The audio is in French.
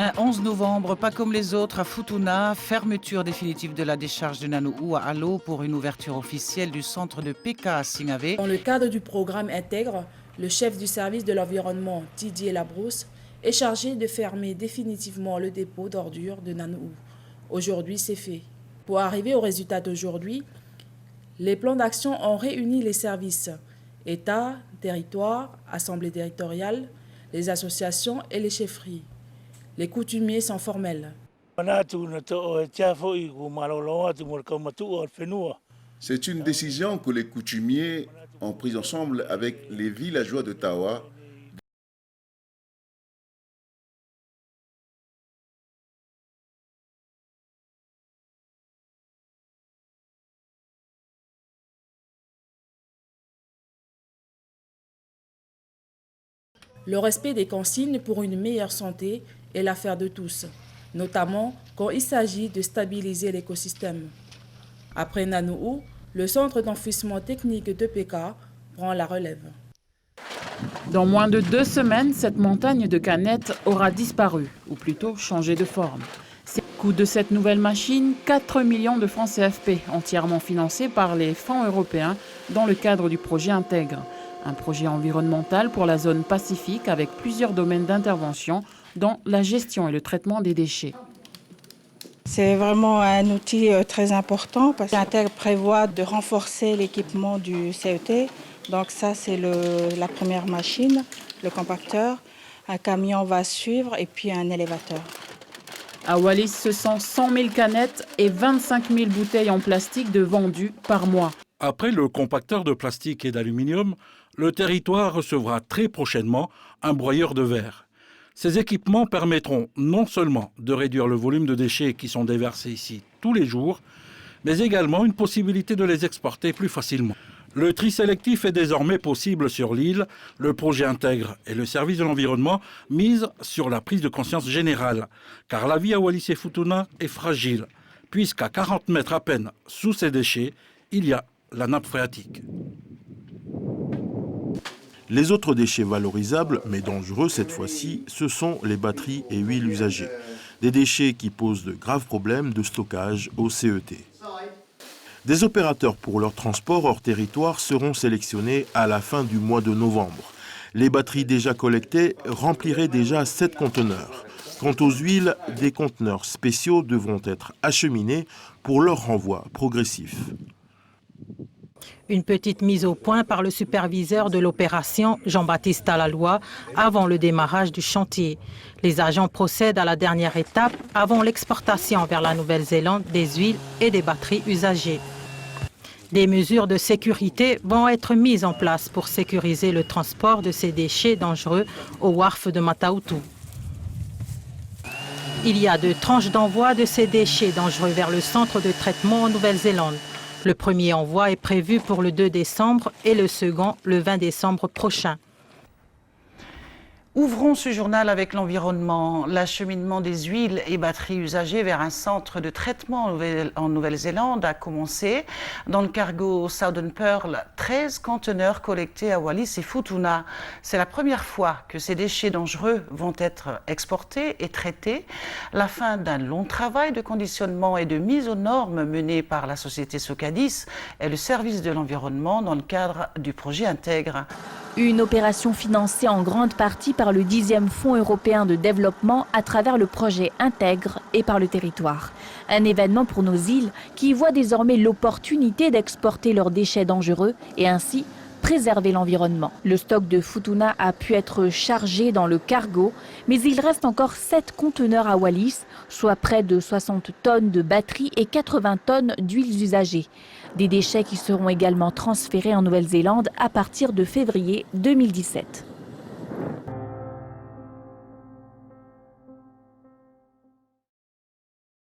Un 11 novembre, pas comme les autres, à Futuna, fermeture définitive de la décharge de Nanu'u à Alo pour une ouverture officielle du centre de PK à Singave. Dans le cadre du programme Intègre, le chef du service de l'environnement, Didier Labrousse, est chargé de fermer définitivement le dépôt d'ordures de Nanu'u. Aujourd'hui, c'est fait. Pour arriver au résultat d'aujourd'hui, les plans d'action ont réuni les services État, territoire, assemblée territoriale, les associations et les chefferies. Les coutumiers sont formels. C'est une décision que les coutumiers ont prise ensemble avec les villageois de Tawa. Le respect des consignes pour une meilleure santé est l'affaire de tous, notamment quand il s'agit de stabiliser l'écosystème. Après Nanu'u, le centre d'enfouissement technique de PK prend la relève. Dans moins de 2 semaines, cette montagne de canettes aura disparu, ou plutôt changé de forme. Coût de cette nouvelle machine, 4 millions de francs CFP, entièrement financés par les fonds européens dans le cadre du projet Intègre. Un projet environnemental pour la zone Pacifique avec plusieurs domaines d'intervention, dont la gestion et le traitement des déchets. C'est vraiment un outil très important parce qu'Intègre prévoit de renforcer l'équipement du CET. Donc ça, c'est la première machine, le compacteur. Un camion va suivre et puis un élévateur. À Wallis, ce sont 100 000 canettes et 25 000 bouteilles en plastique de vendues par mois. Après le compacteur de plastique et d'aluminium, le territoire recevra très prochainement un broyeur de verre. Ces équipements permettront non seulement de réduire le volume de déchets qui sont déversés ici tous les jours, mais également une possibilité de les exporter plus facilement. Le tri sélectif est désormais possible sur l'île. Le projet Intègre et le service de l'environnement misent sur la prise de conscience générale, car la vie à Wallis et Futuna est fragile, puisqu'à 40 mètres à peine sous ces déchets, il y a la nappe phréatique. Les autres déchets valorisables, mais dangereux cette fois-ci, ce sont les batteries et huiles usagées. Des déchets qui posent de graves problèmes de stockage au CET. Des opérateurs pour leur transport hors territoire seront sélectionnés à la fin du mois de novembre. Les batteries déjà collectées rempliraient déjà 7 conteneurs. Quant aux huiles, des conteneurs spéciaux devront être acheminés pour leur renvoi progressif. Une petite mise au point par le superviseur de l'opération, Jean-Baptiste Alaloi, avant le démarrage du chantier. Les agents procèdent à la dernière étape avant l'exportation vers la Nouvelle-Zélande des huiles et des batteries usagées. Des mesures de sécurité vont être mises en place pour sécuriser le transport de ces déchets dangereux au wharf de Mata-Utu. Il y a 2 tranches d'envoi de ces déchets dangereux vers le centre de traitement en Nouvelle-Zélande. Le premier envoi est prévu pour le 2 décembre et le second le 20 décembre prochain. Ouvrons ce journal avec l'environnement. L'acheminement des huiles et batteries usagées vers un centre de traitement en Nouvelle-Zélande a commencé. Dans le cargo Southern Pearl, 13 conteneurs collectés à Wallis et Futuna. C'est la première fois que ces déchets dangereux vont être exportés et traités. La fin d'un long travail de conditionnement et de mise aux normes mené par la société Socadis et le service de l'environnement dans le cadre du projet Intègre. Une opération financée en grande partie par le 10e Fonds européen de développement à travers le projet Intègre et par le territoire. Un événement pour nos îles qui voient désormais l'opportunité d'exporter leurs déchets dangereux et ainsi préserver l'environnement. Le stock de Futuna a pu être chargé dans le cargo, mais il reste encore 7 conteneurs à Wallis, soit près de 60 tonnes de batteries et 80 tonnes d'huiles usagées. Des déchets qui seront également transférés en Nouvelle-Zélande à partir de février 2017.